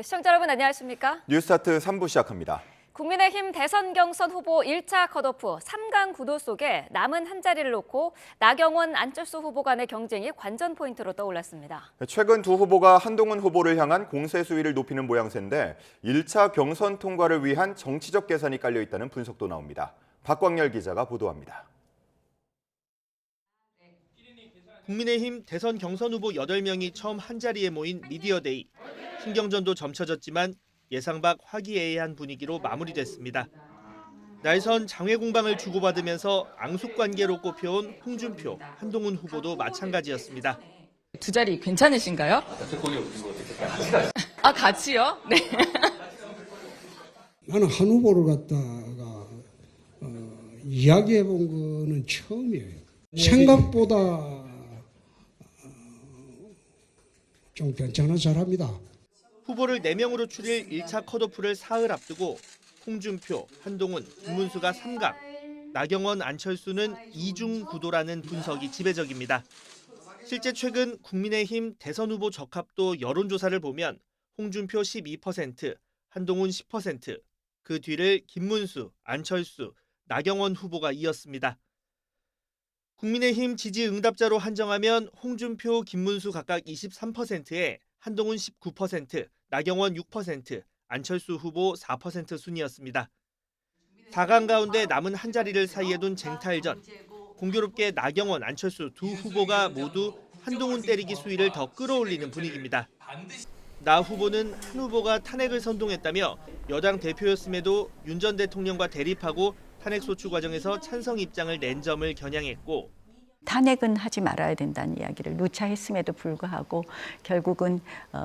시청자 여러분 안녕하십니까? 뉴스타트 3부 시작합니다. 국민의힘 대선 경선 후보 1차 컷오프 3강 구도 속에 남은 한 자리를 놓고 나경원, 안철수 후보 간의 경쟁이 관전 포인트로 떠올랐습니다. 최근 두 후보가 한동훈 후보를 향한 공세 수위를 높이는 모양새인데 1차 경선 통과를 위한 정치적 계산이 깔려 있다는 분석도 나옵니다. 박광열 기자가 보도합니다. 국민의힘 대선 경선 후보 8명이 처음 한자리에 모인 미디어데이. 신경전도 점쳐졌지만 예상 밖 화기애애한 분위기로 마무리됐습니다. 날선 장외 공방을 주고받으면서 앙숙관계로 꼽혀온 홍준표, 한동훈 후보도 마찬가지였습니다. 두 자리 괜찮으신가요? 아, 같이요? 네. 나는 한 후보를 갖다가 이야기해 본 거는 처음이에요. 생각보다 좀 괜찮은 사람이다. 후보를 4명으로 추릴 1차 컷오프를 사흘 앞두고 홍준표, 한동훈, 김문수가 3강, 나경원, 안철수는 2중 구도라는 분석이 지배적입니다. 실제 최근 국민의힘 대선 후보 적합도 여론조사를 보면 홍준표 12%, 한동훈 10%, 그 뒤를 김문수, 안철수, 나경원 후보가 이었습니다. 국민의힘 지지 응답자로 한정하면 홍준표, 김문수 각각 23%에 한동훈 19%, 나경원 6%, 안철수 후보 4% 순이었습니다. 4강 가운데 남은 한 자리를 사이에 둔 쟁탈전. 공교롭게 나경원, 안철수 두 후보가 모두 한동훈 때리기 수위를 더 끌어올리는 분위기입니다. 나 후보는 한 후보가 탄핵을 선동했다며 여당 대표였음에도 윤 전 대통령과 대립하고 탄핵소추 과정에서 찬성 입장을 낸 점을 겨냥했고, 탄핵은 하지 말아야 된다는 이야기를 누차 했음에도 불구하고 결국은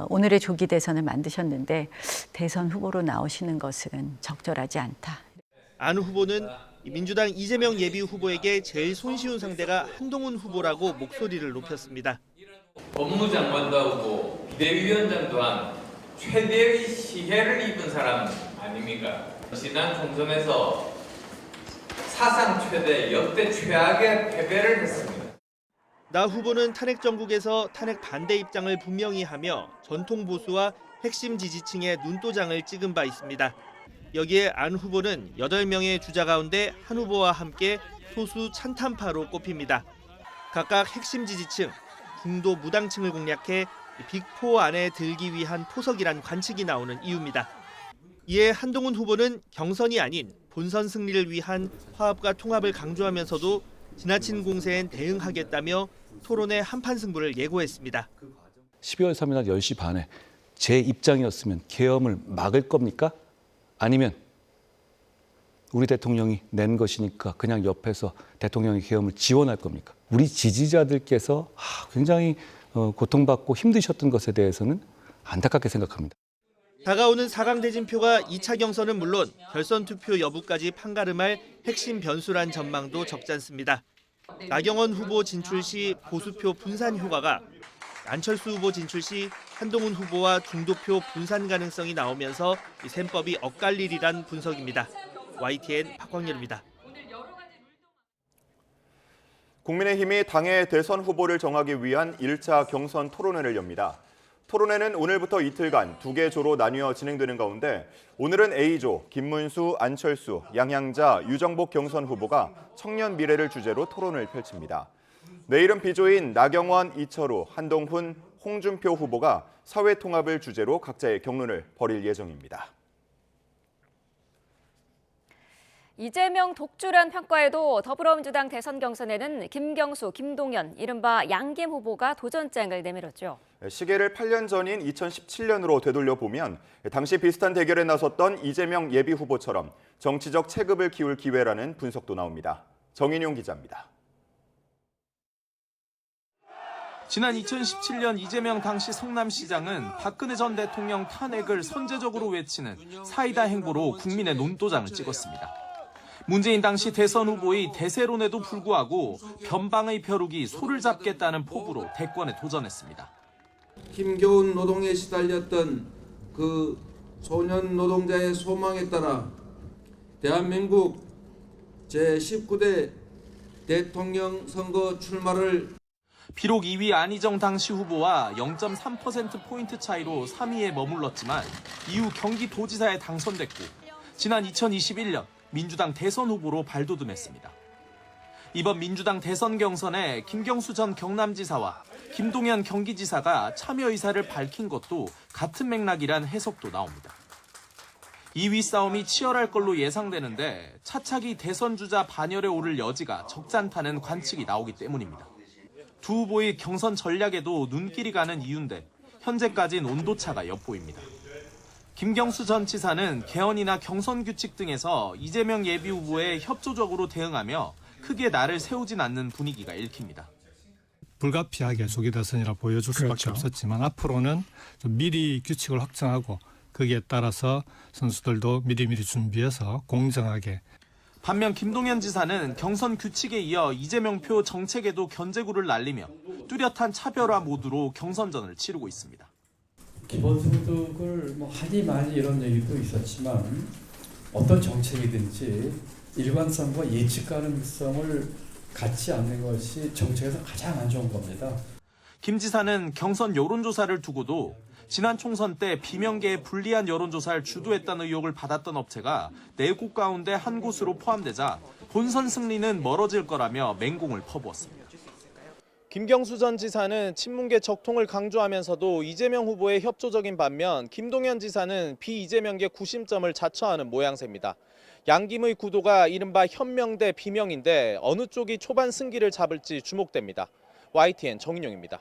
오늘의 조기 대선을 만드셨는데 대선 후보로 나오시는 것은 적절하지 않다. 안 후보는 민주당 이재명 예비 후보에게 제일 손쉬운 상대가 한동훈 후보라고 목소리를 높였습니다. 법무장관도 하고 비대위원장 또한 최대의 시해를 입은 사람 아닙니까? 지난 총선에서 사상 최대, 역대 최악의 패배를 했습니다. 나 후보는 탄핵 정국에서 탄핵 반대 입장을 분명히 하며 전통 보수와 핵심 지지층의 눈도장을 찍은 바 있습니다. 여기에 안 후보는 8명의 주자 가운데 한 후보와 함께 소수 찬탄파로 꼽힙니다. 각각 핵심 지지층, 중도 무당층을 공략해 빅4 안에 들기 위한 포석이란 관측이 나오는 이유입니다. 이에 한동훈 후보는 경선이 아닌 본선 승리를 위한 화합과 통합을 강조하면서도 지나친 공세엔 대응하겠다며 토론의 한판 승부를 예고했습니다. 12월 3일 날 10시 반에 제 입장이었으면 계엄을 막을 겁니까? 아니면 우리 대통령이 낸 것이니까 그냥 옆에서 대통령의 계엄을 지원할 겁니까? 우리 지지자들께서 굉장히 고통받고 힘드셨던 것에 대해서는 안타깝게 생각합니다. 다가오는 4강 대진표가 2차 경선은 물론 결선 투표 여부까지 판가름할 핵심 변수란 전망도 적지 않습니다. 나경원 후보 진출 시 보수표 분산 효과가, 안철수 후보 진출 시 한동훈 후보와 중도표 분산 가능성이 나오면서 이 셈법이 엇갈리리란 분석입니다. YTN 박광열입니다. 국민의힘이 당의 대선 후보를 정하기 위한 1차 경선 토론회를 엽니다. 토론회는 오늘부터 이틀간 2개 조로 나뉘어 진행되는 가운데 오늘은 A조 김문수, 안철수, 양양자, 유정복 경선 후보가 청년 미래를 주제로 토론을 펼칩니다. 내일은 B조인 나경원, 이철우, 한동훈, 홍준표 후보가 사회 통합을 주제로 각자의 경론을 벌일 예정입니다. 이재명 독주란 평가에도 더불어민주당 대선 경선에는 김경수, 김동연, 이른바 양김 후보가 도전장을 내밀었죠. 시계를 8년 전인 2017년으로 되돌려보면 당시 비슷한 대결에 나섰던 이재명 예비 후보처럼 정치적 체급을 키울 기회라는 분석도 나옵니다. 정인용 기자입니다. 지난 2017년 이재명 당시 성남시장은 박근혜 전 대통령 탄핵을 선제적으로 외치는 사이다 행보로 국민의 논도장을 찍었습니다. 문재인 당시 대선 후보의 대세론에도 불구하고 변방의 벼룩이 소를 잡겠다는 포부로 대권에 도전했습니다. 힘겨운 노동에 시달렸던 그 소년 노동자의 소망에 따라 대한민국 제19대 대통령 선거 출마를 비록 2위 안희정 당시 후보와 0.3%포인트 차이로 3위에 머물렀지만 이후 경기도지사에 당선됐고 지난 2021년 민주당 대선 후보로 발돋움했습니다. 이번 민주당 대선 경선에 김경수 전 경남지사와 김동연 경기지사가 참여 의사를 밝힌 것도 같은 맥락이란 해석도 나옵니다. 2위 싸움이 치열할 걸로 예상되는데 차차기 대선 주자 반열에 오를 여지가 적지 않다는 관측이 나오기 때문입니다. 두 후보의 경선 전략에도 눈길이 가는 이유인데 현재까지는 온도차가 엿보입니다. 김경수 전 지사는 개헌이나 경선 규칙 등에서 이재명 예비후보에 협조적으로 대응하며 크게 날을 세우진 않는 분위기가 읽힙니다. 불가피하게 조기 대선이라 보여줄 수밖에 없었지만 앞으로는 좀 미리 규칙을 확정하고 거기에 따라서 선수들도 미리미리 준비해서 공정하게. 반면 김동연 지사는 경선 규칙에 이어 이재명 표 정책에도 견제구를 날리며 뚜렷한 차별화 모드로 경선전을 치르고 있습니다. 기본소득을 하니 많이 이런 얘기도 있었지만 어떤 정책이든지 일관성과 예측 가능성을 갖지 않는 것이 정책에서 가장 안 좋은 겁니다. 김 지사는 경선 여론조사를 두고도 지난 총선 때 비명계에 불리한 여론조사를 주도했다는 의혹을 받았던 업체가 4곳 가운데 한 곳으로 포함되자 본선 승리는 멀어질 거라며 맹공을 퍼부었습니다. 김경수 전 지사는 친문계 적통을 강조하면서도 이재명 후보에 협조적인 반면 김동연 지사는 비이재명계 구심점을 자처하는 모양새입니다. 양김의 구도가 이른바 현명 대 비명인데 어느 쪽이 초반 승기를 잡을지 주목됩니다. YTN 정인용입니다.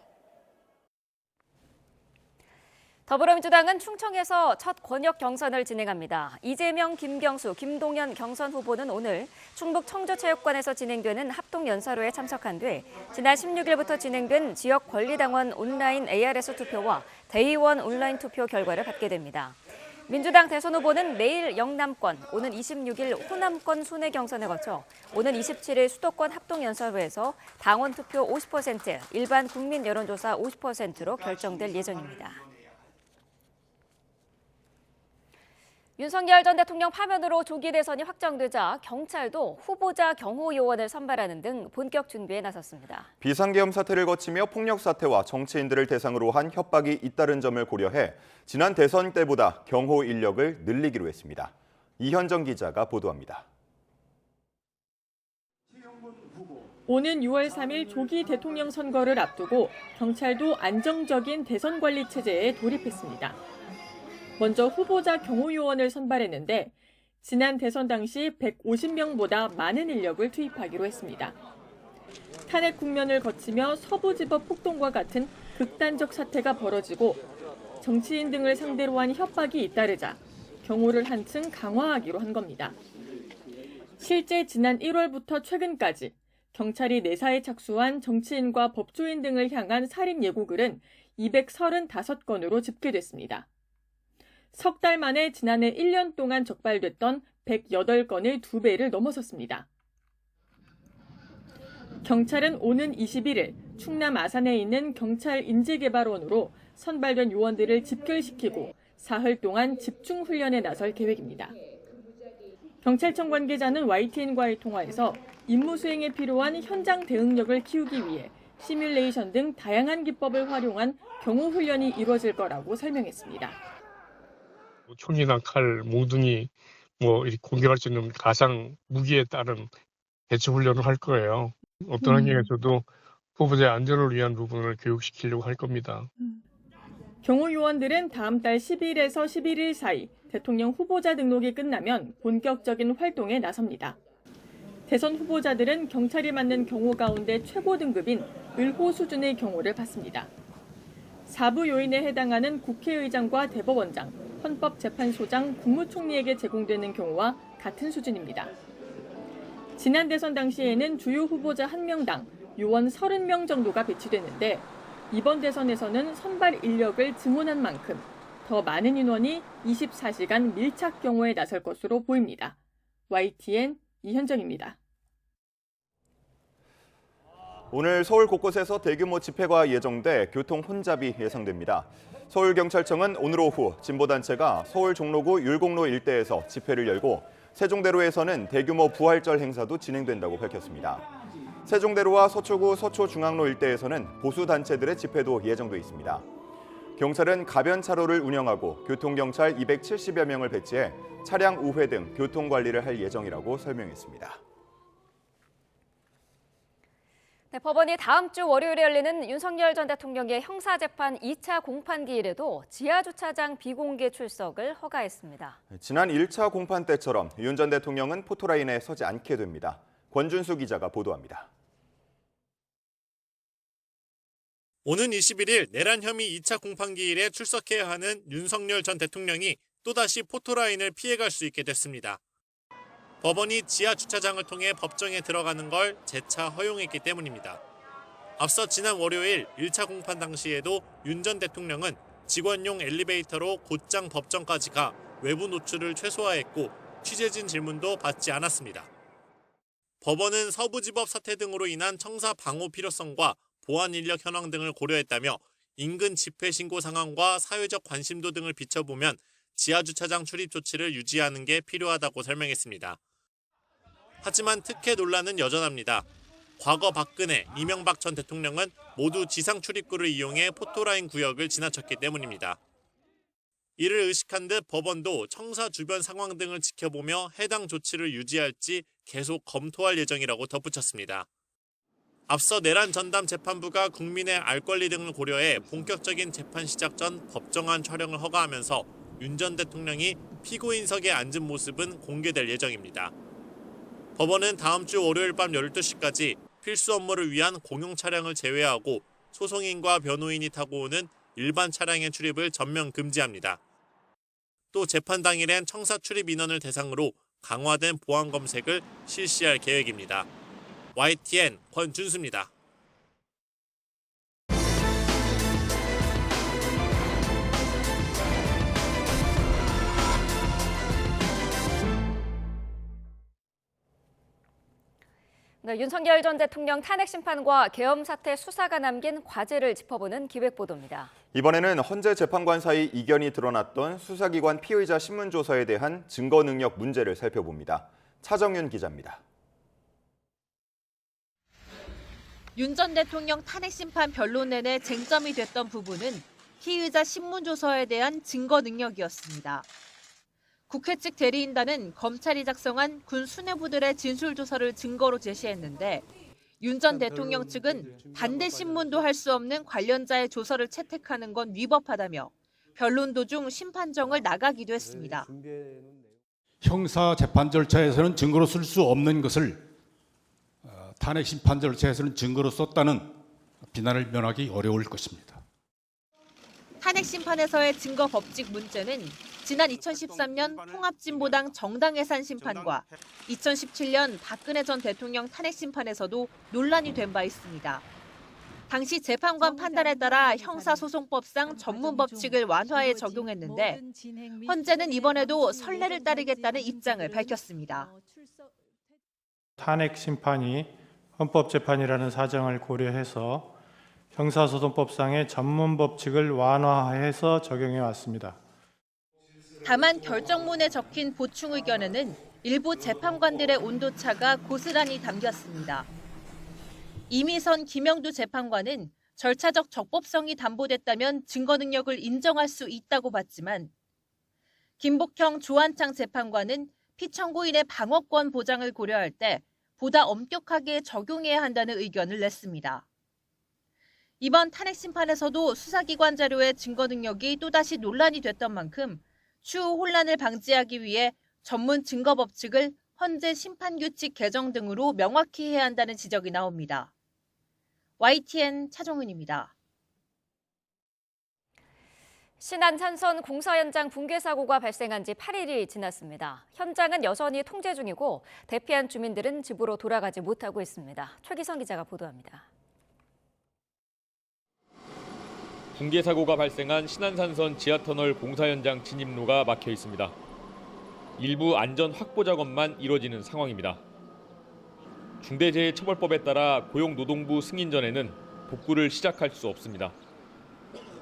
더불어민주당은 충청에서 첫 권역 경선을 진행합니다. 이재명, 김경수, 김동연 경선 후보는 오늘 충북 청주체육관에서 진행되는 합동연설회에 참석한 뒤 지난 16일부터 진행된 지역 권리당원 온라인 ARS 투표와 대의원 온라인 투표 결과를 받게 됩니다. 민주당 대선 후보는 내일 영남권, 오는 26일 호남권 순회 경선을 거쳐 오는 27일 수도권 합동연설회에서 당원 투표 50%, 일반 국민 여론조사 50%로 결정될 예정입니다. 윤석열 전 대통령 파면으로 조기 대선이 확정되자 경찰도 후보자 경호 요원을 선발하는 등 본격 준비에 나섰습니다. 비상계엄 사태를 거치며 폭력 사태와 정치인들을 대상으로 한 협박이 잇따른 점을 고려해 지난 대선 때보다 경호 인력을 늘리기로 했습니다. 이현정 기자가 보도합니다. 오는 6월 3일 조기 대통령 선거를 앞두고 경찰도 안정적인 대선 관리 체제에 돌입했습니다. 먼저 후보자 경호 요원을 선발했는데 지난 대선 당시 150명보다 많은 인력을 투입하기로 했습니다. 탄핵 국면을 거치며 서부지법 폭동과 같은 극단적 사태가 벌어지고 정치인 등을 상대로 한 협박이 잇따르자 경호를 한층 강화하기로 한 겁니다. 실제 지난 1월부터 최근까지 경찰이 내사에 착수한 정치인과 법조인 등을 향한 살인 예고글은 235건으로 집계됐습니다. 석 달 만에 지난해 1년 동안 적발됐던 108건의 2배를 넘어섰습니다. 경찰은 오는 21일 충남 아산에 있는 경찰 인재개발원으로 선발된 요원들을 집결시키고 사흘 동안 집중 훈련에 나설 계획입니다. 경찰청 관계자는 YTN과의 통화에서 임무 수행에 필요한 현장 대응력을 키우기 위해 시뮬레이션 등 다양한 기법을 활용한 경호 훈련이 이루어질 거라고 설명했습니다. 총이나 칼, 몽둥이, 이렇게 공격할 수 있는 가상 무기에 따른 대처 훈련을 할 거예요. 어떤 환경에서도 후보자의 안전을 위한 부분을 교육시키려고 할 겁니다. 경호 요원들은 다음 달 10일에서 11일 사이 대통령 후보자 등록이 끝나면 본격적인 활동에 나섭니다. 대선 후보자들은 경찰이 맡는 경호 가운데 최고 등급인 을호 수준의 경호를 받습니다. 4부 요인에 해당하는 국회의장과 대법원장, 헌법재판소장, 국무총리에게 제공되는 경우와 같은 수준입니다. 지난 대선 당시에는 주요 후보자 1명당 요원 30명 정도가 배치됐는데 이번 대선에서는 선발 인력을 증원한 만큼 더 많은 인원이 24시간 밀착 경호에 나설 것으로 보입니다. YTN 이현정입니다. 오늘 서울 곳곳에서 대규모 집회가 예정돼 교통 혼잡이 예상됩니다. 서울경찰청은 오늘 오후 진보단체가 서울 종로구 율곡로 일대에서 집회를 열고 세종대로에서는 대규모 부활절 행사도 진행된다고 밝혔습니다. 세종대로와 서초구 서초중앙로 일대에서는 보수단체들의 집회도 예정돼 있습니다. 경찰은 가변 차로를 운영하고 교통경찰 270여 명을 배치해 차량 우회 등 교통관리를 할 예정이라고 설명했습니다. 네, 법원이 다음 주 월요일에 열리는 윤석열 전 대통령의 형사재판 2차 공판기일에도 지하주차장 비공개 출석을 허가했습니다. 지난 1차 공판 때처럼 윤 전 대통령은 포토라인에 서지 않게 됩니다. 권준수 기자가 보도합니다. 오는 21일 내란 혐의 2차 공판기일에 출석해야 하는 윤석열 전 대통령이 또다시 포토라인을 피해갈 수 있게 됐습니다. 법원이 지하 주차장을 통해 법정에 들어가는 걸 재차 허용했기 때문입니다. 앞서 지난 월요일 1차 공판 당시에도 윤 전 대통령은 직원용 엘리베이터로 곧장 법정까지 가 외부 노출을 최소화했고 취재진 질문도 받지 않았습니다. 법원은 서부지법 사태 등으로 인한 청사 방호 필요성과 보안 인력 현황 등을 고려했다며 인근 집회 신고 상황과 사회적 관심도 등을 비춰보면 지하주차장 출입 조치를 유지하는 게 필요하다고 설명했습니다. 하지만 특혜 논란은 여전합니다. 과거 박근혜, 이명박 전 대통령은 모두 지상 출입구를 이용해 포토라인 구역을 지나쳤기 때문입니다. 이를 의식한 듯 법원도 청사 주변 상황 등을 지켜보며 해당 조치를 유지할지 계속 검토할 예정이라고 덧붙였습니다. 앞서 내란 전담 재판부가 국민의 알 권리 등을 고려해 본격적인 재판 시작 전 법정안 촬영을 허가하면서 윤 전 대통령이 피고인석에 앉은 모습은 공개될 예정입니다. 법원은 다음 주 월요일 밤 12시까지 필수 업무를 위한 공용 차량을 제외하고 소송인과 변호인이 타고 오는 일반 차량의 출입을 전면 금지합니다. 또 재판 당일엔 청사 출입 인원을 대상으로 강화된 보안 검색을 실시할 계획입니다. YTN 권준수입니다. 네, 윤석열 전 대통령 탄핵 심판과 계엄 사태 수사가 남긴 과제를 짚어보는 기획보도입니다. 이번에는 헌재 재판관 사이 이견이 드러났던 수사기관 피의자 신문조서에 대한 증거 능력 문제를 살펴봅니다. 차정윤 기자입니다. 윤 전 대통령 탄핵 심판 변론 내내 쟁점이 됐던 부분은 피의자 신문조서에 대한 증거 능력이었습니다. 국회 측 대리인단은 검찰이 작성한 군 수뇌부들의 진술조서를 증거로 제시했는데 윤 전 대통령 측은 반대 신문도 할 수 없는 관련자의 조서를 채택하는 건 위법하다며 변론 도중 심판정을 나가기도 했습니다. 형사 재판 절차에서는 증거로 쓸 수 없는 것을 탄핵 심판 절차에서는 증거로 썼다는 비난을 면하기 어려울 것입니다. 탄핵 심판에서의 증거 법칙 문제는 지난 2013년 통합진보당 정당해산 심판과 2017년 박근혜 전 대통령 탄핵 심판에서도 논란이 된 바 있습니다. 당시 재판관 판단에 따라 형사소송법상 전문 법칙을 완화해 적용했는데 헌재는 이번에도 선례를 따르겠다는 입장을 밝혔습니다. 탄핵 심판이 헌법재판이라는 사정을 고려해서 형사소송법상의 전문 법칙을 완화해서 적용해 왔습니다. 다만 결정문에 적힌 보충 의견에는 일부 재판관들의 온도차가 고스란히 담겼습니다. 이미선 김영두 재판관은 절차적 적법성이 담보됐다면 증거 능력을 인정할 수 있다고 봤지만 김복형 조한창 재판관은 피청구인의 방어권 보장을 고려할 때 보다 엄격하게 적용해야 한다는 의견을 냈습니다. 이번 탄핵 심판에서도 수사기관 자료의 증거 능력이 또다시 논란이 됐던 만큼 추후 혼란을 방지하기 위해 전문 증거 법칙을 헌재 심판규칙 개정 등으로 명확히 해야 한다는 지적이 나옵니다. YTN 차정은입니다. 신안 산선 공사 현장 붕괴 사고가 발생한 지 8일이 지났습니다. 현장은 여전히 통제 중이고 대피한 주민들은 집으로 돌아가지 못하고 있습니다. 최기성 기자가 보도합니다. 붕괴 사고가 발생한 신안산선 지하터널 공사 현장 진입로가 막혀 있습니다. 일부 안전 확보 작업만 이뤄지는 상황입니다. 중대재해처벌법에 따라 고용노동부 승인 전에는 복구를 시작할 수 없습니다.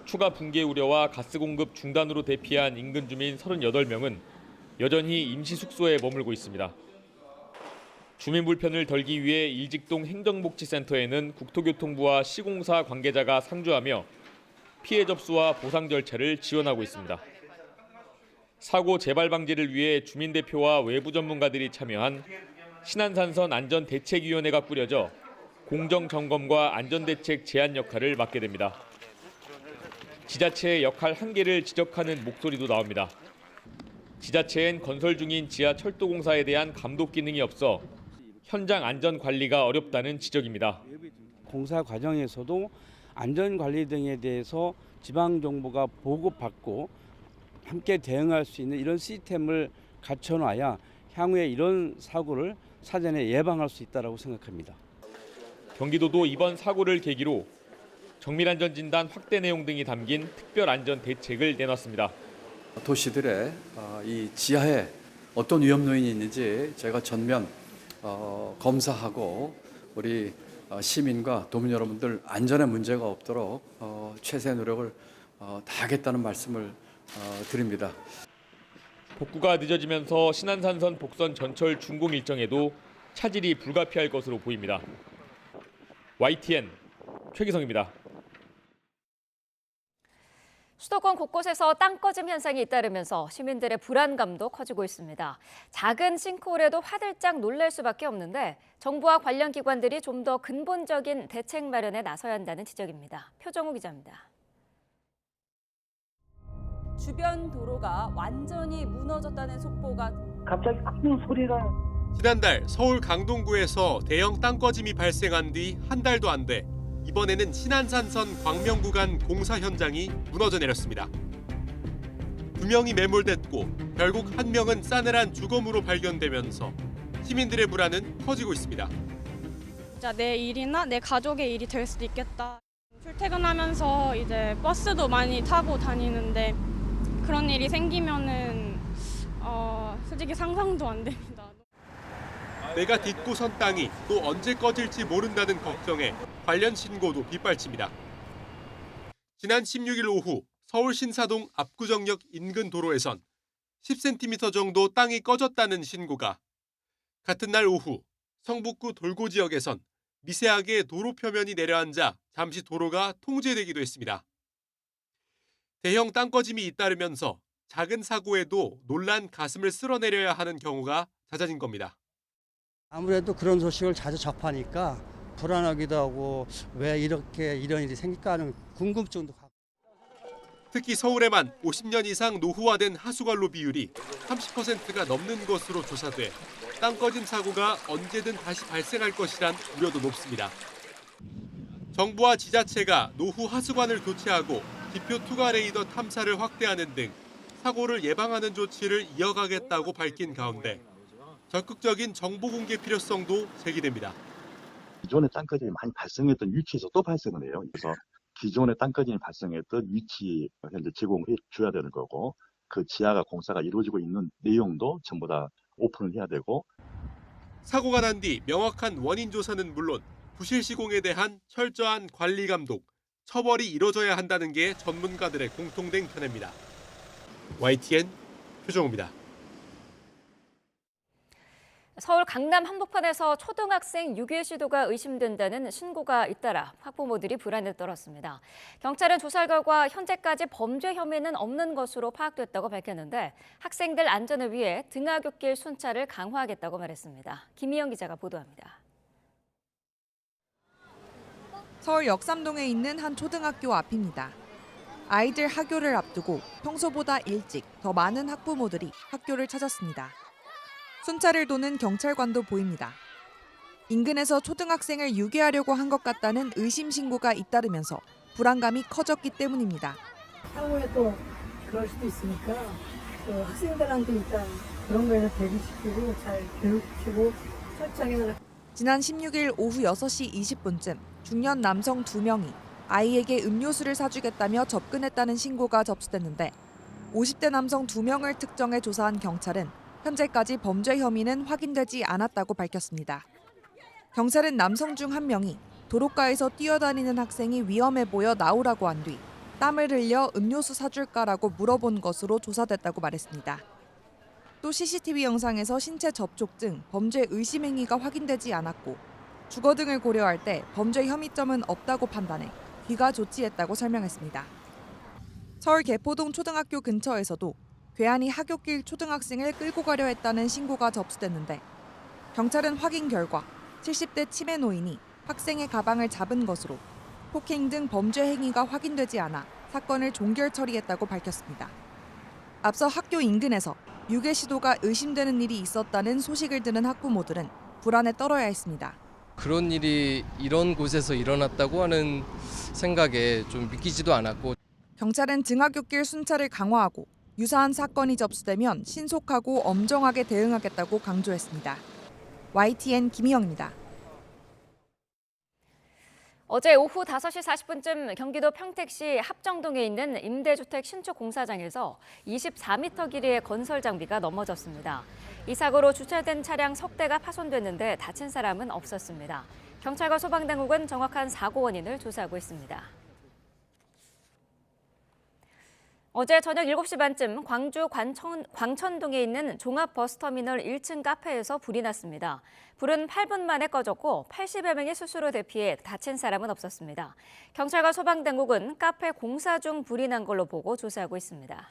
추가 붕괴 우려와 가스 공급 중단으로 대피한 인근 주민 38명은 여전히 임시 숙소에 머물고 있습니다. 주민 불편을 덜기 위해 일직동 행정복지센터에는 국토교통부와 시공사 관계자가 상주하며 피해 접수와 보상 절차를 지원하고 있습니다. 사고 재발 방지를 위해 주민 대표와 외부 전문가들이 참여한 신안산선 안전대책위원회가 꾸려져 공정 점검과 안전대책 제안 역할을 맡게 됩니다. 지자체의 역할 한계를 지적하는 목소리도 나옵니다. 지자체엔 건설 중인 지하철도공사에 대한 감독 기능이 없어 현장 안전 관리가 어렵다는 지적입니다. 공사 과정에서도 안전 관리 등에 대해서 지방 정부가 보고받고 함께 대응할 수 있는 이런 시스템을 갖춰놔야 향후에 이런 사고를 사전에 예방할 수 있다고 생각합니다. 경기도도 이번 사고를 계기로 정밀안전진단 확대 내용 등이 담긴 특별안전대책을 내놨습니다. 도시들의 이 지하에 어떤 위험 요인이 있는지 제가 전면 검사하고 우리 시민과 도민 여러분들 안전에 문제가 없도록 최선의 노력을 다하겠다는 말씀을 드립니다. 복구가 늦어지면서 신안산선 복선 전철 준공 일정에도 차질이 불가피할 것으로 보입니다. YTN 최기성입니다. 수도권 곳곳에서 땅 꺼짐 현상이 잇따르면서 시민들의 불안감도 커지고 있습니다. 작은 싱크홀에도 화들짝 놀랄 수밖에 없는데 정부와 관련 기관들이 좀 더 근본적인 대책 마련에 나서야 한다는 지적입니다. 표정우 기자입니다. 주변 도로가 완전히 무너졌다는 속보가 갑자기 큰 소리가. 지난달 서울 강동구에서 대형 땅 꺼짐이 발생한 뒤 한 달도 안 돼 이번에는 신안산선 광명 구간 공사 현장이 무너져 내렸습니다. 2명이 매몰됐고 결국 1명은 싸늘한 죽음으로 발견되면서 시민들의 불안은 커지고 있습니다. 진짜 내 일이나 내 가족의 일이 될 수도 있겠다. 출퇴근하면서 이제 버스도 많이 타고 다니는데 그런 일이 생기면은 솔직히 상상도 안 됩니다. 내가 딛고 선 땅이 또 언제 꺼질지 모른다는 걱정에 관련 신고도 빗발칩니다. 지난 16일 오후 서울 신사동 압구정역 인근 도로에선 10cm 정도 땅이 꺼졌다는 신고가, 같은 날 오후 성북구 돌고 지역에선 미세하게 도로 표면이 내려앉아 잠시 도로가 통제되기도 했습니다. 대형 땅 꺼짐이 잇따르면서 작은 사고에도 놀란 가슴을 쓸어내려야 하는 경우가 잦아진 겁니다. 아무래도 그런 소식을 자주 접하니까 불안하기도 하고 왜 이렇게 이런 일이 생길까 하는 궁금증도 갖고. 특히 서울에만 50년 이상 노후화된 하수관로 비율이 30%가 넘는 것으로 조사돼 땅 꺼짐 사고가 언제든 다시 발생할 것이란 우려도 높습니다. 정부와 지자체가 노후 하수관을 교체하고 기표 투과 레이더 탐사를 확대하는 등 사고를 예방하는 조치를 이어가겠다고 밝힌 가운데 적극적인 정보 공개 필요성도 제기됩니다. 기존의 땅 꺼짐이 많이 발생했던 위치에서 또 발생을 해요. 그래서 기존의 땅 꺼짐이 발생했던 위치 현재 제공해 줘야 되는 거고, 그 지하가 공사가 이루어지고 있는 내용도 전부 다 오픈을 해야 되고. 사고가 난 뒤 명확한 원인 조사는 물론 부실 시공에 대한 철저한 관리 감독, 처벌이 이뤄져야 한다는 게 전문가들의 공통된 견해입니다. YTN 표정우입니다. 서울 강남 한복판에서 초등학생 유괴 시도가 의심된다는 신고가 잇따라 학부모들이 불안에 떨었습니다. 경찰은 조사 결과 현재까지 범죄 혐의는 없는 것으로 파악됐다고 밝혔는데 학생들 안전을 위해 등하굣길 순찰을 강화하겠다고 말했습니다. 김희영 기자가 보도합니다. 서울 역삼동에 있는 한 초등학교 앞입니다. 아이들 하교를 앞두고 평소보다 일찍 더 많은 학부모들이 학교를 찾았습니다. 순찰을 도는 경찰관도 보입니다. 인근에서 초등학생을 유괴하려고 한 것 같다는 의심 신고가 잇따르면서 불안감이 커졌기 때문입니다. 향후에 또 그럴 수도 있으니까 학생들한테 일단 그런 거에서 대비시키고 잘 교육시키고 철저하게. 지난 16일 오후 6시 20분쯤 중년 남성 2명이 아이에게 음료수를 사주겠다며 접근했다는 신고가 접수됐는데 50대 남성 2명을 특정해 조사한 경찰은 현재까지 범죄 혐의는 확인되지 않았다고 밝혔습니다. 경찰은 남성 중 1명이 도로가에서 뛰어다니는 학생이 위험해 보여 나오라고 한 뒤 땀을 흘려 음료수 사줄까라고 물어본 것으로 조사됐다고 말했습니다. 또 CCTV 영상에서 신체 접촉 등 범죄 의심 행위가 확인되지 않았고 주거 등을 고려할 때 범죄 혐의점은 없다고 판단해 귀가 조치했다고 설명했습니다. 서울 개포동 초등학교 근처에서도 괴한이 하굣길 초등학생을 끌고 가려 했다는 신고가 접수됐는데 경찰은 확인 결과 70대 치매 노인이 학생의 가방을 잡은 것으로 폭행 등 범죄 행위가 확인되지 않아 사건을 종결 처리했다고 밝혔습니다. 앞서 학교 인근에서 유괴 시도가 의심되는 일이 있었다는 소식을 들은 학부모들은 불안에 떨어야 했습니다. 그런 일이 이런 곳에서 일어났다고 하는 생각에 좀 믿기지도 않았고 경찰은 등하굣길 순찰을 강화하고 유사한 사건이 접수되면 신속하고 엄정하게 대응하겠다고 강조했습니다. YTN 김희영입니다. 어제 오후 5시 40분쯤 경기도 평택시 합정동에 있는 임대주택 신축 공사장에서 24m 길이의 건설 장비가 넘어졌습니다. 이 사고로 주차된 차량 석 대가 파손됐는데 다친 사람은 없었습니다. 경찰과 소방당국은 정확한 사고 원인을 조사하고 있습니다. 어제 저녁 7시 반쯤 광주 광천동에 있는 종합버스터미널 1층 카페에서 불이 났습니다. 불은 8분 만에 꺼졌고 80여 명이 스스로 대피해 다친 사람은 없었습니다. 경찰과 소방당국은 카페 공사 중 불이 난 걸로 보고 조사하고 있습니다.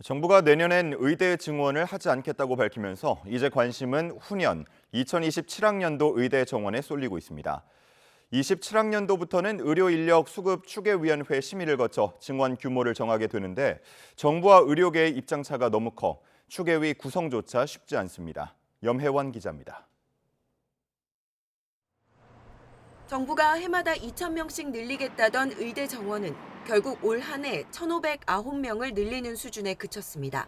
정부가 내년엔 의대 증원을 하지 않겠다고 밝히면서 이제 관심은 후년 2027학년도 의대 정원에 쏠리고 있습니다. 27학년도부터는 의료인력 수급 추계위원회 심의를 거쳐 증원 규모를 정하게 되는데 정부와 의료계의 입장차가 너무 커 추계위 구성조차 쉽지 않습니다. 염혜원 기자입니다. 정부가 해마다 2,000명씩 늘리겠다던 의대 정원은 결국 올 한 해 1,509명을 늘리는 수준에 그쳤습니다.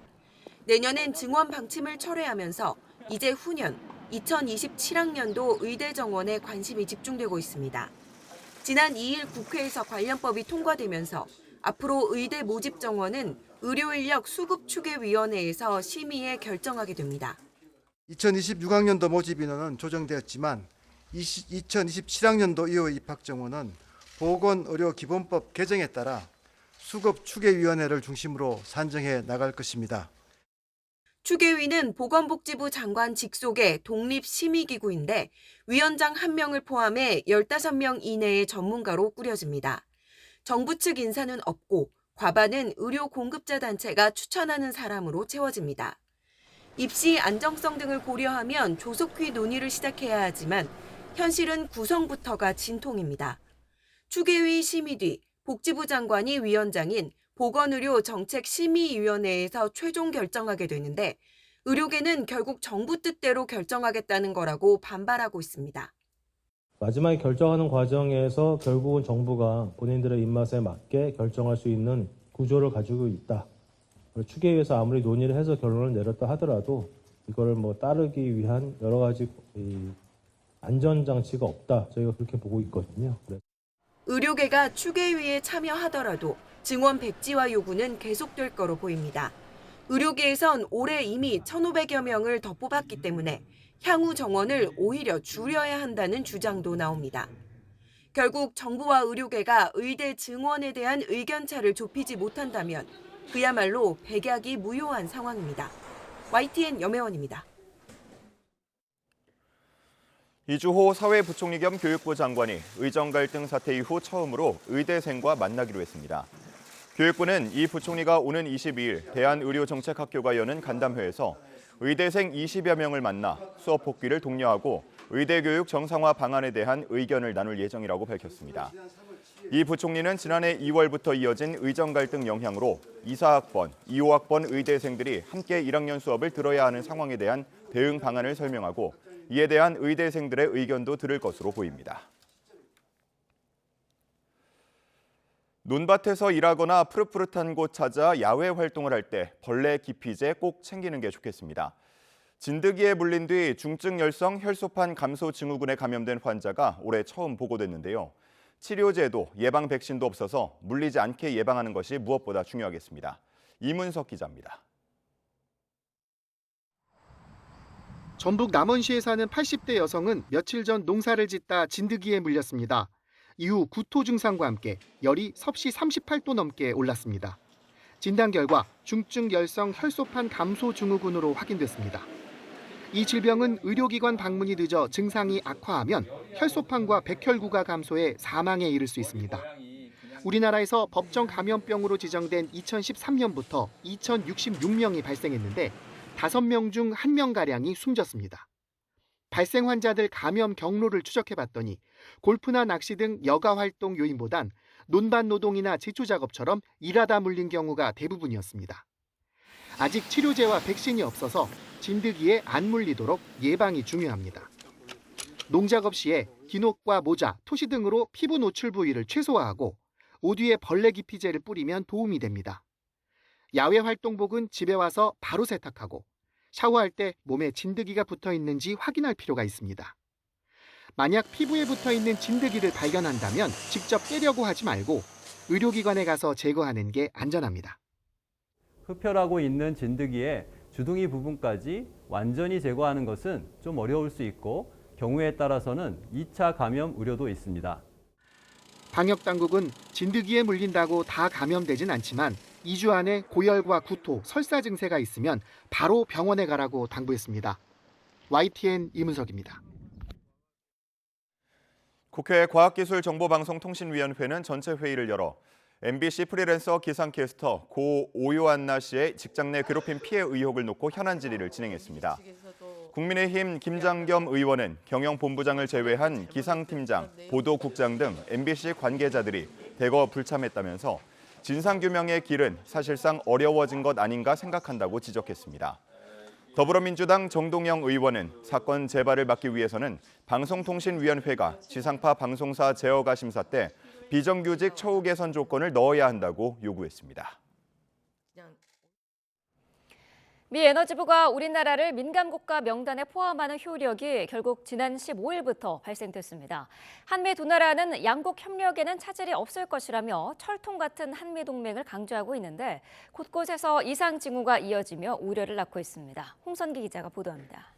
내년엔 증원 방침을 철회하면서 이제 후년 2027학년도 의대 정원에 관심이 집중되고 있습니다. 지난 2일 국회에서 관련법이 통과되면서 앞으로 의대 모집 정원은 의료인력 수급추계위원회에서 심의해 결정하게 됩니다. 2026학년도 모집 인원은 조정되었지만 2027학년도 이후 입학 정원은 보건의료기본법 개정에 따라 수급추계위원회를 중심으로 산정해 나갈 것입니다. 추계위는 보건복지부 장관 직속의 독립심의기구인데 위원장 1명을 포함해 15명 이내의 전문가로 꾸려집니다. 정부 측 인사는 없고 과반은 의료 공급자 단체가 추천하는 사람으로 채워집니다. 입시 안정성 등을 고려하면 조속히 논의를 시작해야 하지만 현실은 구성부터가 진통입니다. 추계위 심의 뒤 복지부 장관이 위원장인 보건의료정책심의위원회에서 최종 결정하게 되는데 의료계는 결국 정부 뜻대로 결정하겠다는 거라고 반발하고 있습니다. 마지막에 결정하는 과정에서 결국은 정부가 본인들의 입맛에 맞게 결정할 수 있는 구조를 가지고 있다. 추계위에서 아무리 논의를 해서 결론을 내렸다 하더라도 이걸 따르기 위한 여러 가지 안전장치가 없다. 저희가 그렇게 보고 있거든요. 의료계가 추계위에 참여하더라도 증원 백지화 요구는 계속될 거로 보입니다. 의료계에선 올해 이미 1,500여 명을 더 뽑았기 때문에 향후 정원을 오히려 줄여야 한다는 주장도 나옵니다. 결국 정부와 의료계가 의대 증원에 대한 의견차를 좁히지 못한다면 그야말로 백약이 무효한 상황입니다. YTN 염혜원입니다. 이주호 사회부총리 겸 교육부 장관이 의정 갈등 사태 이후 처음으로 의대생과 만나기로 했습니다. 교육부는 이 부총리가 오는 22일 대한의료정책학교가 여는 간담회에서 의대생 20여 명을 만나 수업 복귀를 독려하고 의대교육 정상화 방안에 대한 의견을 나눌 예정이라고 밝혔습니다. 이 부총리는 지난해 2월부터 이어진 의정 갈등 영향으로 2, 4학번, 2, 5학번 의대생들이 함께 1학년 수업을 들어야 하는 상황에 대한 대응 방안을 설명하고 이에 대한 의대생들의 의견도 들을 것으로 보입니다. 논밭에서 일하거나 푸릇푸릇한 곳 찾아 야외 활동을 할 때 벌레 기피제 꼭 챙기는 게 좋겠습니다. 진드기에 물린 뒤 중증 열성 혈소판 감소 증후군에 감염된 환자가 올해 처음 보고됐는데요. 치료제도, 예방 백신도 없어서 물리지 않게 예방하는 것이 무엇보다 중요하겠습니다. 이문석 기자입니다. 전북 남원시에 사는 80대 여성은 며칠 전 농사를 짓다 진드기에 물렸습니다. 이후 구토 증상과 함께 열이 섭씨 38도 넘게 올랐습니다. 진단 결과 중증 열성 혈소판 감소 증후군으로 확인됐습니다. 이 질병은 의료기관 방문이 늦어 증상이 악화하면 혈소판과 백혈구가 감소해 사망에 이를 수 있습니다. 우리나라에서 법정 감염병으로 지정된 2013년부터 2066명이 발생했는데 5명 중 1명가량이 숨졌습니다. 발생 환자들 감염 경로를 추적해봤더니 골프나 낚시 등 여가 활동 요인보단 논밭 노동이나 제초 작업처럼 일하다 물린 경우가 대부분이었습니다. 아직 치료제와 백신이 없어서 진드기에 안 물리도록 예방이 중요합니다. 농작업 시에 기녹과 모자, 토시 등으로 피부 노출 부위를 최소화하고 옷 위에 벌레 기피제를 뿌리면 도움이 됩니다. 야외 활동복은 집에 와서 바로 세탁하고 샤워할 때 몸에 진드기가 붙어 있는지 확인할 필요가 있습니다. 만약 피부에 붙어 있는 진드기를 발견한다면 직접 떼려고 하지 말고 의료기관에 가서 제거하는 게 안전합니다. 흡혈하고 있는 진드기의 주둥이 부분까지 완전히 제거하는 것은 좀 어려울 수 있고 경우에 따라서는 2차 감염 우려도 있습니다. 방역당국은 진드기에 물린다고 다 감염되진 않지만 2주 안에 고열과 구토, 설사 증세가 있으면 바로 병원에 가라고 당부했습니다. YTN 이문석입니다. 국회 과학기술정보방송통신위원회는 전체 회의를 열어 MBC 프리랜서 기상캐스터 고 오요안나 씨의 직장 내 괴롭힘 피해 의혹을 놓고 현안 질의를 진행했습니다. 국민의힘 김장겸 의원은 경영본부장을 제외한 기상팀장, 보도국장 등 MBC 관계자들이 대거 불참했다면서 진상규명의 길은 사실상 어려워진 것 아닌가 생각한다고 지적했습니다. 더불어민주당 정동영 의원은 사건 재발을 막기 위해서는 방송통신위원회가 지상파 방송사 제어가 심사 때 비정규직 처우 개선 조건을 넣어야 한다고 요구했습니다. 미 에너지부가 우리나라를 민감국가 명단에 포함하는 효력이 결국 지난 15일부터 발생됐습니다. 한미 두 나라는 양국 협력에는 차질이 없을 것이라며 철통 같은 한미 동맹을 강조하고 있는데 곳곳에서 이상 징후가 이어지며 우려를 낳고 있습니다. 홍선기 기자가 보도합니다.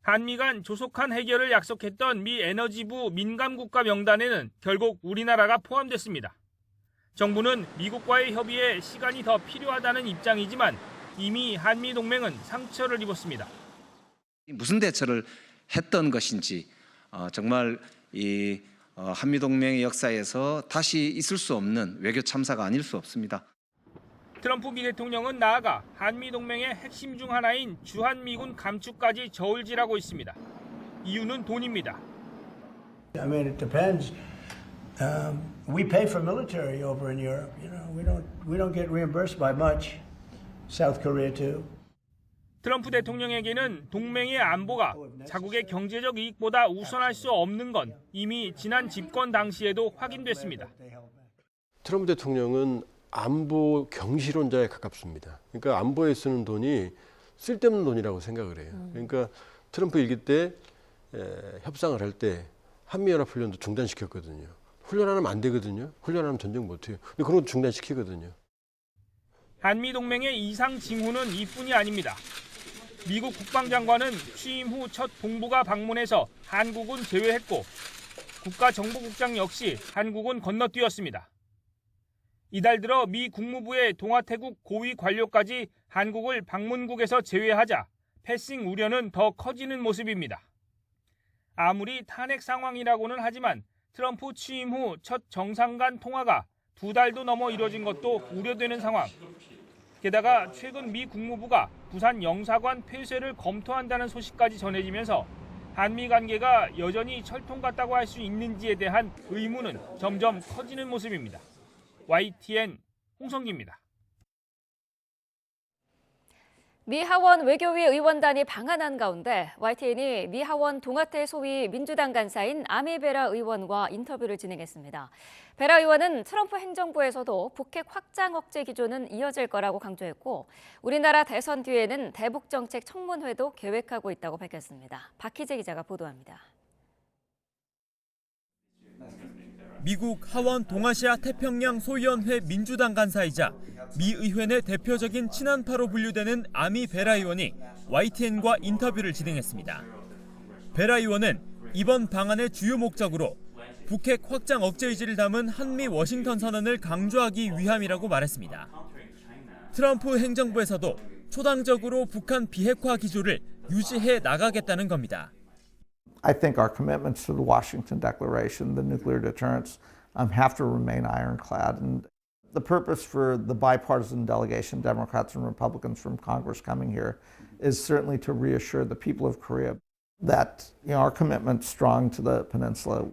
한미 간 조속한 해결을 약속했던 미 에너지부 민감국가 명단에는 결국 우리나라가 포함됐습니다. 정부는 미국과의 협의에 시간이 더 필요하다는 입장이지만 이미 한미 동맹은 상처를 입었습니다. 무슨 대처를 했던 것인지 정말 이 한미 동맹의 역사에서 다시 있을 수 없는 외교 참사가 아닐 수 없습니다. 트럼프 미 대통령은 나아가 한미 동맹의 핵심 중 하나인 주한미군 감축까지 저울질하고 있습니다. 이유는 돈입니다. I mean, it depends. We pay for military over in Europe. You know, we don't get reimbursed by much. South Korea too. 트럼프 대통령에게는 동맹의 안보가 자국의 경제적 이익보다 우선할 수 없는 건 이미 지난 집권 당시에도 확인됐습니다. 트럼프 대통령은 안보 경시론자에 가깝습니다. 그러니까 안보에 쓰는 돈이 쓸데없는 돈이라고 생각을 해요. 그러니까 트럼프 일기 때 협상을 할 때 한미연합훈련도 중단시켰거든요. 훈련 안 하면 안 되거든요. 훈련 안 하면 전쟁 못해요. 근데 그런 것도 중단시키거든요. 한미 동맹의 이상 징후는 이뿐이 아닙니다. 미국 국방장관은 취임 후 첫 동북아 방문에서 한국은 제외했고 국가정보국장 역시 한국은 건너뛰었습니다. 이달 들어 미 국무부의 동아태국 고위 관료까지 한국을 방문국에서 제외하자 패싱 우려는 더 커지는 모습입니다. 아무리 탄핵 상황이라고는 하지만 트럼프 취임 후 첫 정상 간 통화가 2달도 넘어 이뤄진 것도 우려되는 상황. 게다가 최근 미 국무부가 부산 영사관 폐쇄를 검토한다는 소식까지 전해지면서 한미 관계가 여전히 철통 같다고 할 수 있는지에 대한 의문은 점점 커지는 모습입니다. YTN 홍성기입니다. 미 하원 외교위 의원단이 방한한 가운데 YTN이 미 하원 동아태 소위 민주당 간사인 아미 베라 의원과 인터뷰를 진행했습니다. 베라 의원은 트럼프 행정부에서도 북핵 확장 억제 기조는 이어질 거라고 강조했고 우리나라 대선 뒤에는 대북 정책 청문회도 계획하고 있다고 밝혔습니다. 박희재 기자가 보도합니다. 미국 하원 동아시아 태평양 소위원회 민주당 간사이자 미 의회 내 대표적인 친한파로 분류되는 아미 베라 의원이 YTN과 인터뷰를 진행했습니다. 베라 의원은 이번 방안의 주요 목적으로 북핵 확장 억제 의지를 담은 한미 워싱턴 선언을 강조하기 위함이라고 말했습니다. 트럼프 행정부에서도 초당적으로 북한 비핵화 기조를 유지해 나가겠다는 겁니다. I think our commitments to the Washington Declaration, the nuclear deterrence, have to remain ironclad. And the purpose for the bipartisan delegation, Democrats and Republicans from Congress coming here, is certainly to reassure the people of Korea that our commitment's strong to the peninsula.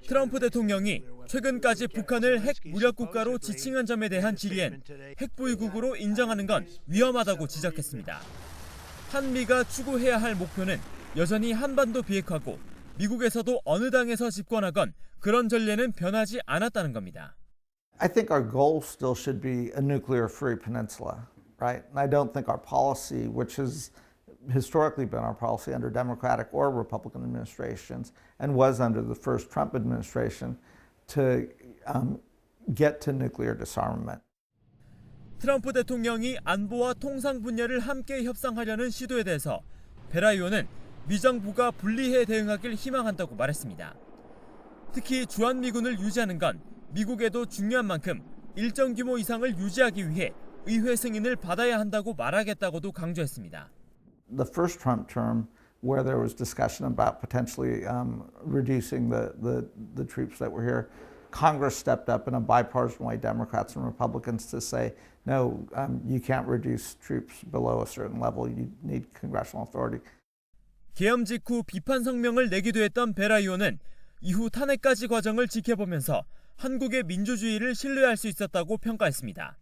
트럼프 대통령이 최근까지 북한을 핵 무력 국가로 지칭한 점에 대한 질의엔 핵보유국으로 인정하는 건 위험하다고 지적했습니다. 한미가 추구해야 할 목표는 여전히 한반도 비핵화고 미국에서도 어느 당에서 집권하건 그런 전례는 변하지 않았다는 겁니다. I think our goal still should be a nuclear-free peninsula, right? And I don't think our policy, which has historically been our policy under Democratic or Republican administrations, and was under the first Trump administration, to get to nuclear disarmament. 트럼프 대통령이 안보와 통상 분야를 함께 협상하려는 시도에 대해서 베라 의원은 미 정부가 분리해 대응하길 희망한다고 말했습니다. 특히 주한미군을 유지하는 건 미국에도 중요한 만큼 일정 규모 이상을 유지하기 위해 의회 승인을 받아야 한다고 말하겠다고도 강조했습니다. The first Trump term, where there was discussion about potentially reducing the troops that were here, Congress stepped up in a bipartisan way, Democrats and Republicans, to say, no, you can't reduce troops below a certain level. You need congressional authority. 계엄 직후 비판 성명을 내기도 했던 베라 의원은 이후 탄핵까지 과정을 지켜보면서 한국의 민주주의를 신뢰할 수 있었다고 평가했습니다.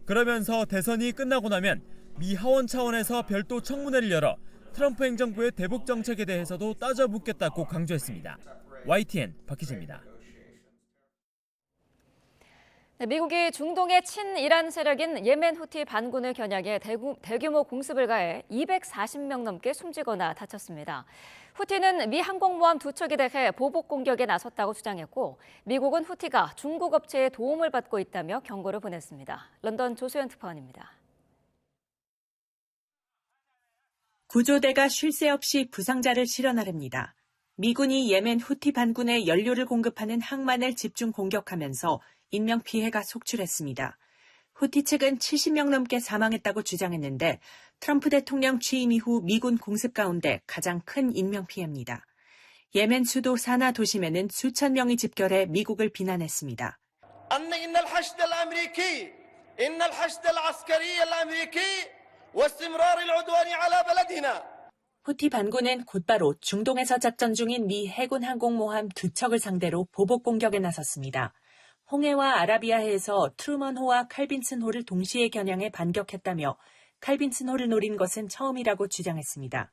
그러면서 대선이 끝나고 나면 미 하원 차원에서 별도 청문회를 열어 트럼프 행정부의 대북 정책에 대해서도 따져 묻겠다고 강조했습니다. YTN 박희재입니다. 미국이 중동의 친이란 세력인 예멘 후티 반군을 겨냥해 대규모 공습을 가해 240명 넘게 숨지거나 다쳤습니다. 후티는 미 항공모함 2척에 대해 보복 공격에 나섰다고 주장했고 미국은 후티가 중국 업체의 도움을 받고 있다며 경고를 보냈습니다. 런던 조수연 특파원입니다. 구조대가 쉴 새 없이 부상자를 실어 나릅니다. 미군이 예멘 후티 반군에 연료를 공급하는 항만을 집중 공격하면서 인명피해가 속출했습니다. 후티 측은 70명 넘게 사망했다고 주장했는데 트럼프 대통령 취임 이후 미군 공습 가운데 가장 큰 인명피해입니다. 예멘 수도 사나 도심에는 수천 명이 집결해 미국을 비난했습니다. 후티 반군은 곧바로 중동에서 작전 중인 미 해군 항공모함 2척을 상대로 보복 공격에 나섰습니다. 홍해와 아라비아해에서 트루먼호와 칼빈슨호를 동시에 겨냥해 반격했다며 칼빈슨호를 노린 것은 처음이라고 주장했습니다.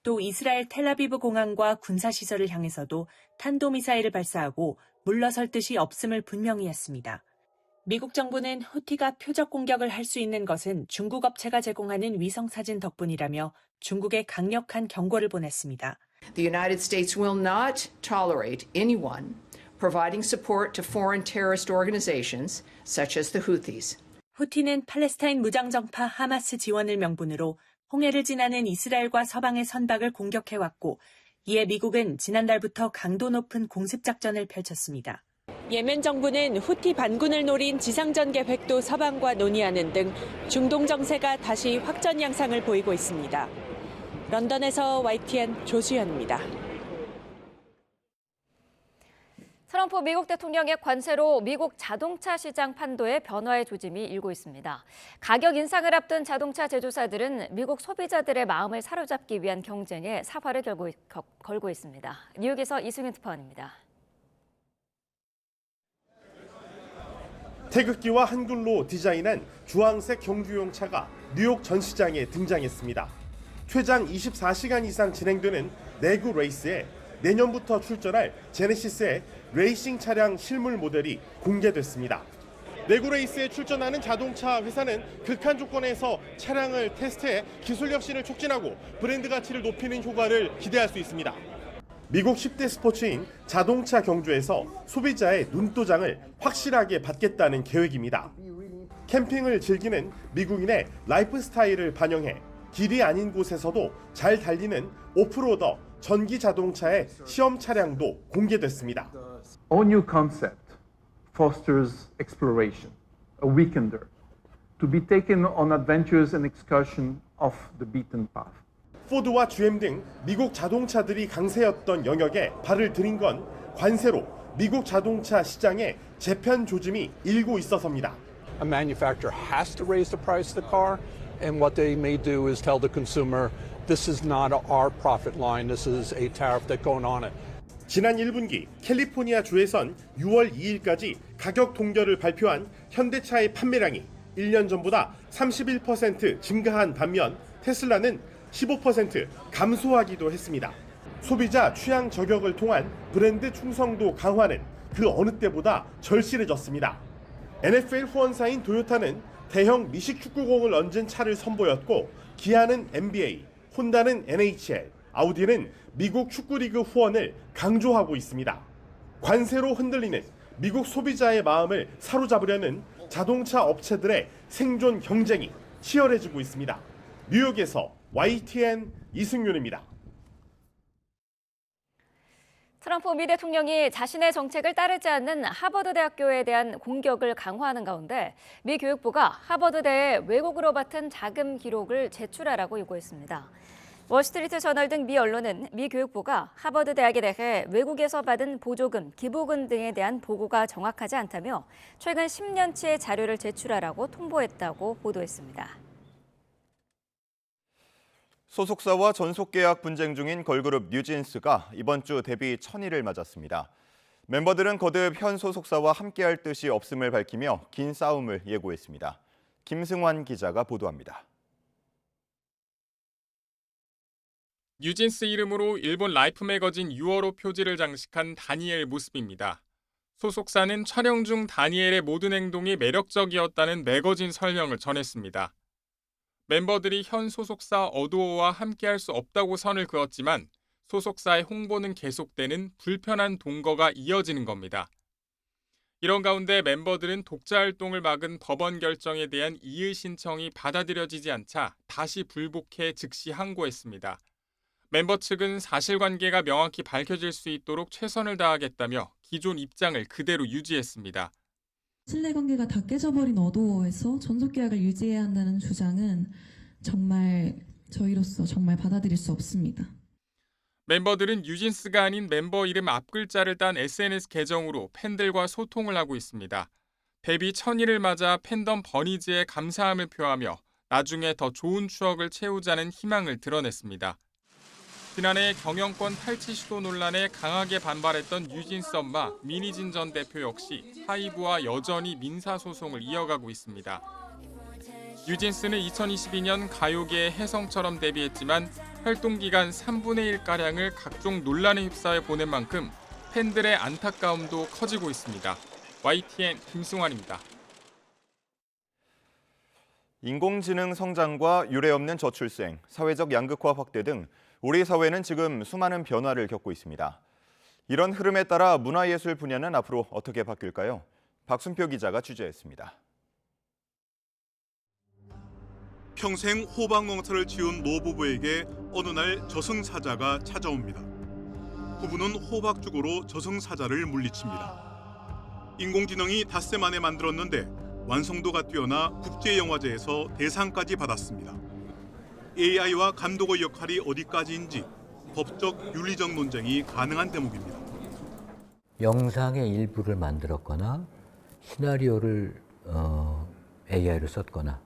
또 이스라엘 텔아비브 공항과 군사시설을 향해서도 탄도미사일을 발사하고 물러설 뜻이 없음을 분명히 했습니다. 미국 정부는 후티가 표적 공격을 할 수 있는 것은 중국 업체가 제공하는 위성사진 덕분이라며 중국에 강력한 경고를 보냈습니다. The United States will not tolerate anyone providing support to foreign terrorist organizations such as the Houthis. 후티는 팔레스타인 무장정파 하마스 지원을 명분으로 홍해를 지나는 이스라엘과 서방의 선박을 공격해왔고 이에 미국은 지난달부터 강도 높은 공습작전을 펼쳤습니다. 예멘 정부는 후티 반군을 노린 지상전 계획도 서방과 논의하는 등 중동 정세가 다시 확전 양상을 보이고 있습니다. 런던에서 YTN 조수연입니다. 트럼프 미국 대통령의 관세로 미국 자동차 시장 판도에 변화의 조짐이 일고 있습니다. 가격 인상을 앞둔 자동차 제조사들은 미국 소비자들의 마음을 사로잡기 위한 경쟁에 사활을 걸고 있습니다. 뉴욕에서 이승윤 특파원입니다. 태극기와 한글로 디자인한 주황색 경주용 차가 뉴욕 전시장에 등장했습니다. 최장 24시간 이상 진행되는 내구 레이스에 내년부터 출전할 제네시스의 레이싱 차량 실물 모델이 공개됐습니다. 내구 레이스에 출전하는 자동차 회사는 극한 조건에서 차량을 테스트해 기술 혁신을 촉진하고 브랜드 가치를 높이는 효과를 기대할 수 있습니다. 미국 10대 스포츠인 자동차 경주에서 소비자의 눈도장을 확실하게 받겠다는 계획입니다. 캠핑을 즐기는 미국인의 라이프 스타일을 반영해 길이 아닌 곳에서도 잘 달리는 오프로더 전기 자동차의 시험 차량도 공개됐습니다. All new concept fosters exploration, a weekender, to be taken on adventures and excursion off the beaten path. 포드와 GM 등 미국 자동차들이 강세였던 영역에 발을 들인 건 관세로 미국 자동차 시장에 재편 조짐이 일고 있어서입니다. A manufacturer has to raise the price of the car, and what they may do is tell the consumer, this is not our profit line, this is a tariff that's going on it. 지난 1분기 캘리포니아 주에선 6월 2일까지 가격 동결을 발표한 현대차의 판매량이 1년 전보다 31% 증가한 반면 테슬라는 15% 감소하기도 했습니다. 소비자 취향 저격을 통한 브랜드 충성도 강화는 그 어느 때보다 절실해졌습니다. NFL 후원사인 도요타는 대형 미식 축구공을 얹은 차를 선보였고 기아는 NBA, 혼다는 NHL, 아우디는 미국 축구리그 후원을 강조하고 있습니다. 관세로 흔들리는 미국 소비자의 마음을 사로잡으려는 자동차 업체들의 생존 경쟁이 치열해지고 있습니다. 뉴욕에서 YTN 이승윤입니다. 트럼프 미 대통령이 자신의 정책을 따르지 않는 하버드 대학교에 대한 공격을 강화하는 가운데 미 교육부가 하버드대에 왜곡으로 맡은 자금 기록을 제출하라고 요구했습니다. 월스트리트 저널 등 미 언론은 미 교육부가 하버드 대학에 대해 외국에서 받은 보조금, 기부금 등에 대한 보고가 정확하지 않다며 최근 10년치의 자료를 제출하라고 통보했다고 보도했습니다. 소속사와 전속계약 분쟁 중인 걸그룹 뉴진스가 이번 주 데뷔 1000일을 맞았습니다. 멤버들은 거듭 현 소속사와 함께할 뜻이 없음을 밝히며 긴 싸움을 예고했습니다. 김승환 기자가 보도합니다. 뉴진스 이름으로 일본 라이프 매거진 6월호 표지를 장식한 다니엘 모습입니다. 소속사는 촬영 중 다니엘의 모든 행동이 매력적이었다는 매거진 설명을 전했습니다. 멤버들이 현 소속사 어두어와 함께할 수 없다고 선을 그었지만 소속사의 홍보는 계속되는 불편한 동거가 이어지는 겁니다. 이런 가운데 멤버들은 독자 활동을 막은 법원 결정에 대한 이의 신청이 받아들여지지 않자 다시 불복해 즉시 항고했습니다. 멤버 측은 사실관계가 명확히 밝혀질 수 있도록 최선을 다하겠다며 기존 입장을 그대로 유지했습니다. 신뢰관계가 다 깨져버린 어두워에서 전속계약을 유지해야 한다는 주장은 정말 저희로서 정말 받아들일 수 없습니다. 멤버들은 뉴진스가 아닌 멤버 이름 앞글자를 딴 SNS 계정으로 팬들과 소통을 하고 있습니다. 데뷔 1000일을 맞아 팬덤 버니즈에 감사함을 표하며 나중에 더 좋은 추억을 채우자는 희망을 드러냈습니다. 지난해 경영권 탈취 시도 논란에 강하게 반발했던 뉴진스 엄마 민희진 전 대표 역시 하이브와 여전히 민사소송을 이어가고 있습니다. 뉴진스는 2022년 가요계의 혜성처럼 데뷔했지만 활동 기간 3분의 1가량을 각종 논란에 휩싸여 보낸 만큼 팬들의 안타까움도 커지고 있습니다. YTN 김승환입니다. 인공지능 성장과 유례없는 저출생, 사회적 양극화 확대 등 우리 사회는 지금 수많은 변화를 겪고 있습니다. 이런 흐름에 따라 문화예술 분야는 앞으로 어떻게 바뀔까요? 박순표 기자가 취재했습니다. 평생 호박농사를 지은 노부부에게 어느 날 저승사자가 찾아옵니다. 부부는 호박죽으로 저승사자를 물리칩니다. 인공지능이 닷새 만에 만들었는데 완성도가 뛰어나 국제영화제에서 대상까지 받았습니다. AI와 감독의 역할이 어디까지인지 법적, 윤리적 논쟁이 가능한 대목입니다. 영상의 일부를 만들었거나 시나리오를 AI로 썼거나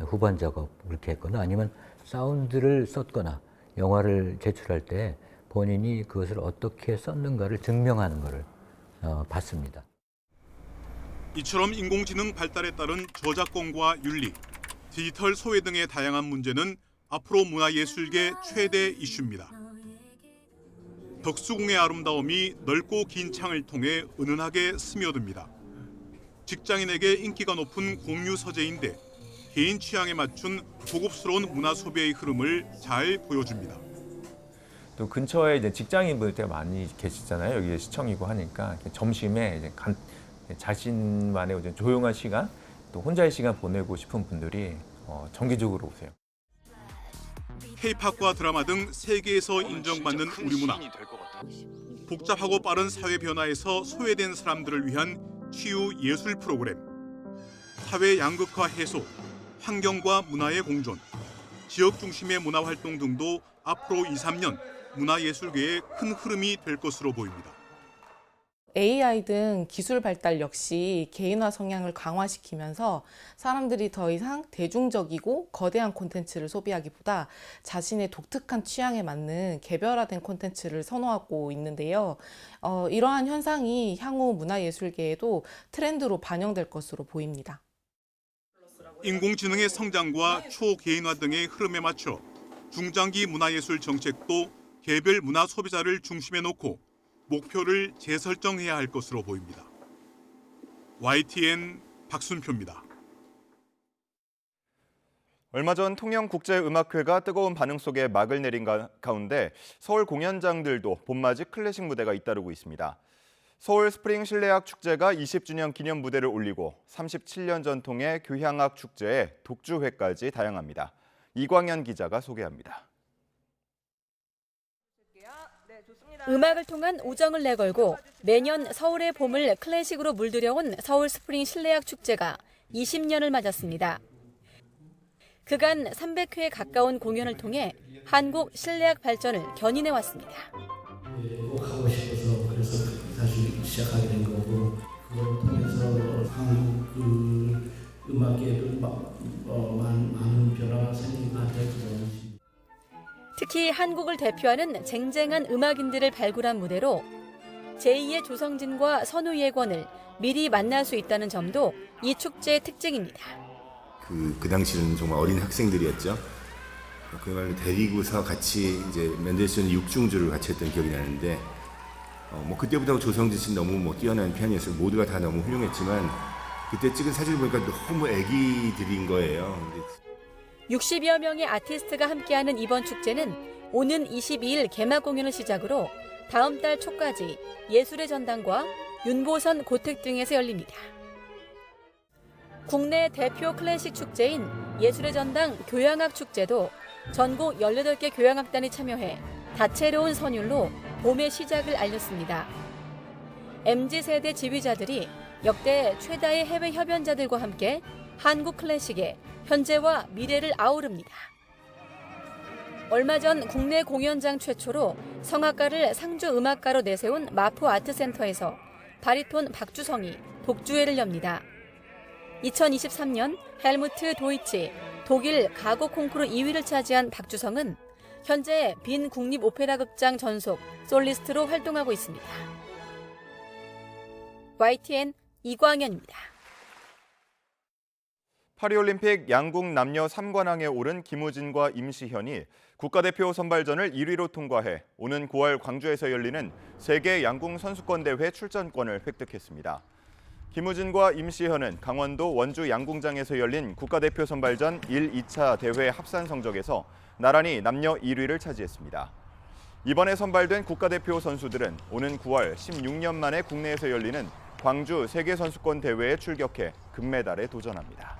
후반 작업 그렇게 했거나 아니면 사운드를 썼거나 영화를 제출할 때 본인이 그것을 어떻게 썼는가를 증명하는 것을 봤습니다. 이처럼 인공지능 발달에 따른 저작권과 윤리, 디지털 소외 등의 다양한 문제는 앞으로 문화예술계 최대 이슈입니다. 덕수궁의 아름다움이 넓고 긴 창을 통해 은은하게 스며듭니다. 직장인에게 인기가 높은 공유 서재인데 개인 취향에 맞춘 고급스러운 문화 소비의 흐름을 잘 보여줍니다. 또 근처에 이제 직장인분들 많이 계시잖아요. 여기 시청이고 하니까 점심에 이제 자신만의 조용한 시간, 또 혼자의 시간 보내고 싶은 분들이 정기적으로 오세요. K-팝과 드라마 등 세계에서 인정받는 우리 문화. 복잡하고 빠른 사회 변화에서 소외된 사람들을 위한 치유 예술 프로그램. 사회 양극화 해소, 환경과 문화의 공존, 지역 중심의 문화 활동 등도 앞으로 2, 3년 문화예술계의 큰 흐름이 될 것으로 보입니다. AI 등 기술 발달 역시 개인화 성향을 강화시키면서 사람들이 더 이상 대중적이고 거대한 콘텐츠를 소비하기보다 자신의 독특한 취향에 맞는 개별화된 콘텐츠를 선호하고 있는데요. 이러한 현상이 향후 문화예술계에도 트렌드로 반영될 것으로 보입니다. 인공지능의 성장과 초개인화 등의 흐름에 맞춰 중장기 문화예술 정책도 개별 문화 소비자를 중심에 놓고 목표를 재설정해야 할 것으로 보입니다. YTN 박순표입니다. 얼마 전 통영국제음악회가 뜨거운 반응 속에 막을 내린 가운데 서울 공연장들도 봄맞이 클래식 무대가 잇따르고 있습니다. 서울 스프링 실내악 축제가 20주년 기념 무대를 올리고 37년 전통의 교향악 축제에 독주회까지 다양합니다. 이광현 기자가 소개합니다. 음악을 통한 우정을 내걸고 매년 서울의 봄을 클래식으로 물들여온 서울 스프링 실내악 축제가 20년을 맞았습니다. 그간 300회에 가까운 공연을 통해 한국 실내악 발전을 견인해왔습니다. 꼭 하고 싶어서 그래서 사실 시작하게 된 거고 그걸 통해서 한국 음악계에도 많은 변화가 생긴 것 같아요. 특히 한국을 대표하는 쟁쟁한 음악인들을 발굴한 무대로 제2의 조성진과 선우예권을 미리 만날 수 있다는 점도 이 축제의 특징입니다. 그 당시는 정말 어린 학생들이었죠. 그걸 데리고서 같이 이제 맨델스존 육중주를 같이 했던 기억이 나는데 그때부터 조성진 씨 너무 뛰어난 피아니스트 모두가 다 너무 훌륭했지만 그때 찍은 사진을 보니까 너무 애기들인 거예요. 60여 명의 아티스트가 함께하는 이번 축제는 오는 22일 개막 공연을 시작으로 다음 달 초까지 예술의 전당과 윤보선 고택 등에서 열립니다. 국내 대표 클래식 축제인 예술의 전당 교향악 축제도 전국 18개 교향악단이 참여해 다채로운 선율로 봄의 시작을 알렸습니다. MZ세대 지휘자들이 역대 최다의 해외 협연자들과 함께 한국 클래식의 현재와 미래를 아우릅니다. 얼마 전 국내 공연장 최초로 성악가를 상주음악가로 내세운 마포 아트센터에서 바리톤 박주성이 독주회를 엽니다. 2023년 헬무트 도이치 독일 가곡 콩쿠르 2위를 차지한 박주성은 현재 빈 국립오페라극장 전속 솔리스트로 활동하고 있습니다. YTN 이광현입니다. 파리올림픽 양궁 남녀 3관왕에 오른 김우진과 임시현이 국가대표 선발전을 1위로 통과해 오는 9월 광주에서 열리는 세계 양궁 선수권 대회 출전권을 획득했습니다. 김우진과 임시현은 강원도 원주 양궁장에서 열린 국가대표 선발전 1, 2차 대회 합산 성적에서 나란히 남녀 1위를 차지했습니다. 이번에 선발된 국가대표 선수들은 오는 9월 16년 만에 국내에서 열리는 광주 세계선수권 대회에 출격해 금메달에 도전합니다.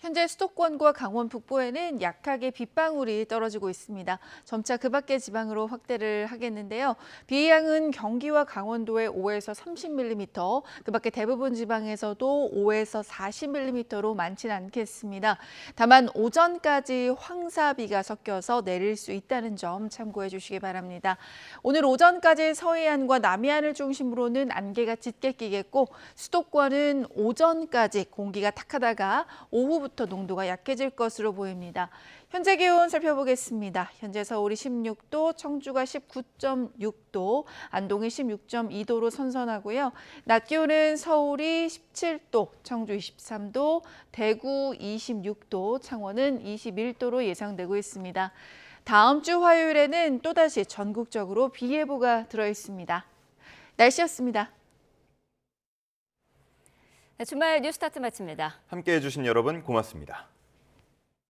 현재 수도권과 강원 북부에는 약하게 빗방울이 떨어지고 있습니다. 점차 그 밖의 지방으로 확대를 하겠는데요. 비의 양은 경기와 강원도에 5에서 30mm, 그 밖에 대부분 지방에서도 5에서 40mm로 많지는 않겠습니다. 다만 오전까지 황사비가 섞여서 내릴 수 있다는 점 참고해 주시기 바랍니다. 오늘 오전까지 서해안과 남해안을 중심으로는 안개가 짙게 끼겠고 수도권은 오전까지 공기가 탁하다가 오후부터 농도가 약해질 것으로 보입니다. 현재 기온 살펴보겠습니다. 현재 서울이 16도, 청주가 19.6도, 안동이 16.2도로 선선하고요. 낮 기온은 서울이 17도, 청주 23도, 대구 26도, 창원은 21도로 예상되고 있습니다. 다음 주 화요일에는 또다시 전국적으로 비 예보가 들어 있습니다. 날씨였습니다. 주말 뉴스타트 마칩니다. 함께해 주신 여러분 고맙습니다.